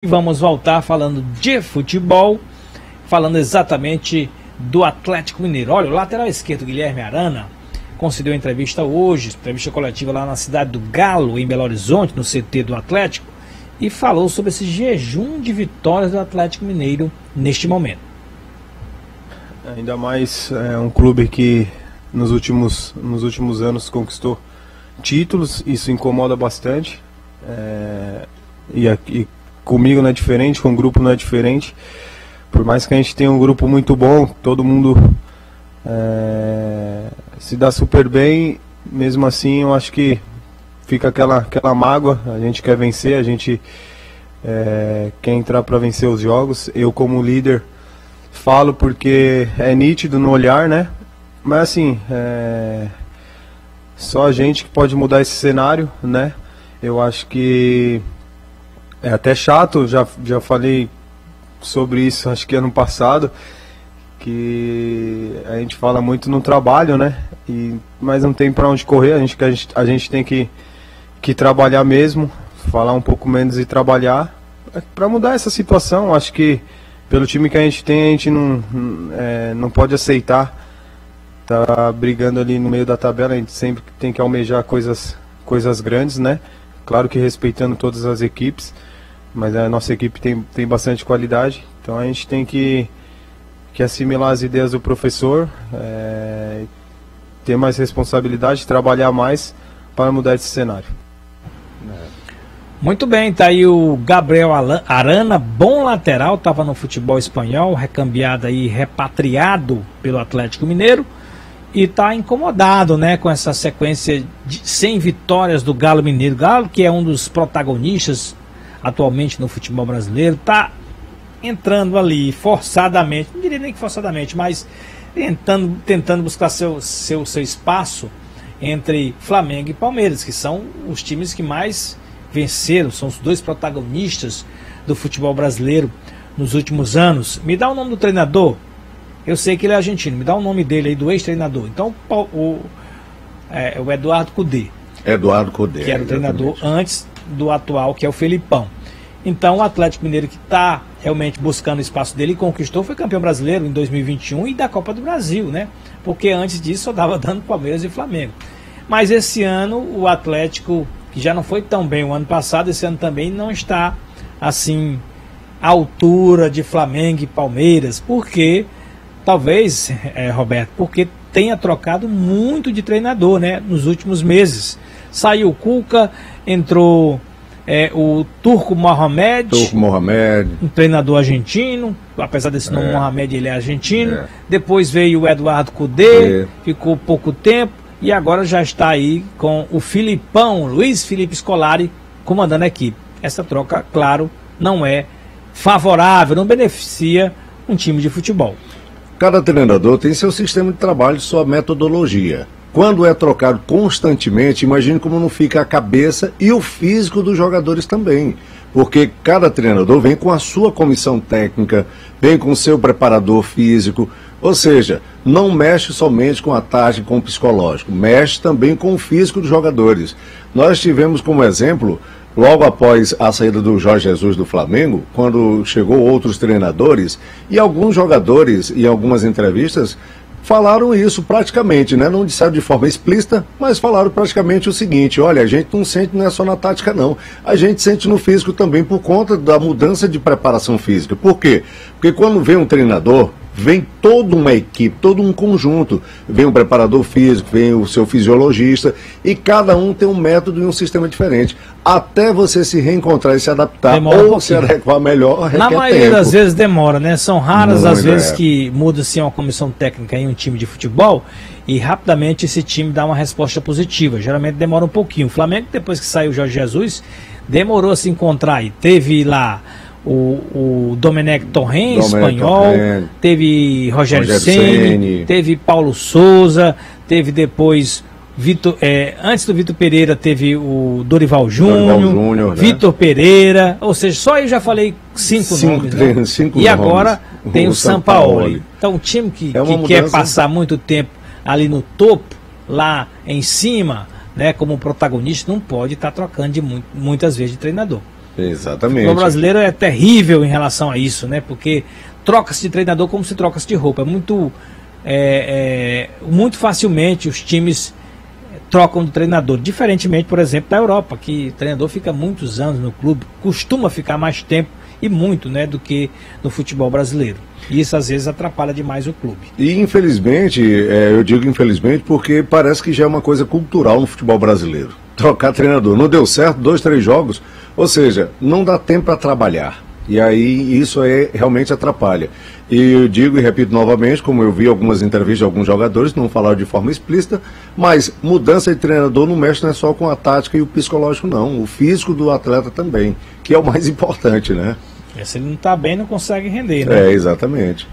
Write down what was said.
Vamos voltar falando de futebol, falando exatamente do Atlético Mineiro. Olha, o lateral esquerdo Guilherme Arana concedeu entrevista hoje, entrevista coletiva lá na cidade do Galo, em Belo Horizonte, no CT do Atlético, e falou sobre esse jejum de vitórias do Atlético Mineiro neste momento. Ainda mais um clube que nos últimos anos conquistou títulos, isso incomoda bastante. E comigo não é diferente, com o grupo não é diferente. Por mais que a gente tenha um grupo muito bom, todo mundo se dá super bem, mesmo assim eu acho que fica aquela mágoa. A gente quer vencer, a gente quer entrar para vencer os jogos. Eu, como líder, falo porque é nítido no olhar, né? Mas assim, só a gente que pode mudar esse cenário, né? Eu acho que é até chato, já falei sobre isso, acho que ano passado, que a gente fala muito no trabalho, né? Mas não tem para onde correr, a gente tem que trabalhar mesmo, falar um pouco menos e trabalhar para mudar essa situação. Acho que pelo time que a gente tem, a gente não pode aceitar tá brigando ali no meio da tabela. A gente sempre tem que almejar coisas grandes, né? Claro que respeitando todas as equipes, mas a nossa equipe tem bastante qualidade, então a gente tem que assimilar as ideias do professor, ter mais responsabilidade, trabalhar mais para mudar esse cenário. Muito bem, tá aí o Gabriel Arana, bom lateral, estava no futebol espanhol, recambiado aí, repatriado pelo Atlético Mineiro, e está incomodado, né, com essa sequência de 100 vitórias do Galo Mineiro. Galo, que é um dos protagonistas atualmente no futebol brasileiro, está entrando ali forçadamente, não diria nem que forçadamente, mas tentando buscar seu espaço entre Flamengo e Palmeiras, que são os times que mais venceram, são os dois protagonistas do futebol brasileiro nos últimos anos. Me dá o nome do treinador. Eu sei que ele é argentino, me dá o nome dele aí, do ex-treinador. Então, o Eduardo Cudê. Eduardo Cudê. Que era o treinador antes do atual, que é o Felipão. Então, o Atlético Mineiro, que está realmente buscando o espaço dele, e conquistou, foi campeão brasileiro em 2021 e da Copa do Brasil, né? Porque antes disso só dava dando Palmeiras e Flamengo. Mas esse ano, o Atlético, que já não foi tão bem o ano passado, esse ano também não está, assim, à altura de Flamengo e Palmeiras, porque... Talvez, Roberto, porque tenha trocado muito de treinador, né, nos últimos meses. Saiu o Cuca, entrou o Turco Mohamed, um treinador argentino, apesar desse nome Mohamed, ele é argentino. Depois veio o Eduardo Cudê, ficou pouco tempo, e agora já está aí com o Filipão, Luiz Felipe Scolari, comandando a equipe. Essa troca, claro, não é favorável, não beneficia um time de futebol. Cada treinador tem seu sistema de trabalho, sua metodologia. Quando é trocado constantemente, imagine como não fica a cabeça e o físico dos jogadores também. Porque cada treinador vem com a sua comissão técnica, vem com o seu preparador físico. Ou seja, não mexe somente com a tática, com o psicológico, mexe também com o físico dos jogadores. Nós tivemos como exemplo... Logo após a saída do Jorge Jesus do Flamengo, quando chegou outros treinadores, e alguns jogadores, em algumas entrevistas, falaram isso praticamente, né? Não disseram de forma explícita, mas falaram praticamente o seguinte: olha, a gente não sente não é só na tática não, a gente sente no físico também por conta da mudança de preparação física. Por quê? Porque quando vem um treinador, vem toda uma equipe, todo um conjunto. Vem um preparador físico, vem o seu fisiologista, e cada um tem um método e um sistema diferente. Até você se reencontrar e se adaptar, demora ou se adequar melhor, requer tempo. Na maioria das vezes demora, né? São raras as vezes que muda-se uma comissão técnica em um time de futebol e rapidamente esse time dá uma resposta positiva. Geralmente demora um pouquinho. O Flamengo, depois que saiu o Jorge Jesus, demorou a se encontrar. E teve lá o Domenech Torrent, espanhol, teve Rogério Ceni, teve Paulo Souza, teve depois antes do Vitor Pereira teve o Dorival Júnior, Vitor Pereira, ou seja, só eu já falei cinco nomes, né? E agora tem o Sampaoli. Então, um time que quer passar muito tempo ali no topo, lá em cima, né, como protagonista, não pode estar trocando muitas vezes de treinador. Exatamente. O brasileiro é terrível em relação a isso, né? Porque troca-se de treinador como se troca-se de roupa. Muito facilmente os times trocam de treinador. Diferentemente, por exemplo, da Europa, que o treinador fica muitos anos no clube, costuma ficar mais tempo e muito, né, do que no futebol brasileiro. E isso às vezes atrapalha demais o clube. E infelizmente, eu digo infelizmente porque parece que já é uma coisa cultural no futebol brasileiro. Trocar treinador. Não deu certo, 2, 3 jogos, ou seja, não dá tempo para trabalhar. E aí isso realmente atrapalha. E eu digo e repito novamente, como eu vi algumas entrevistas de alguns jogadores, não falaram de forma explícita, mas mudança de treinador não mexe não é só com a tática e o psicológico não, o físico do atleta também, que é o mais importante, né? Se ele não está bem, não consegue render, né? Exatamente.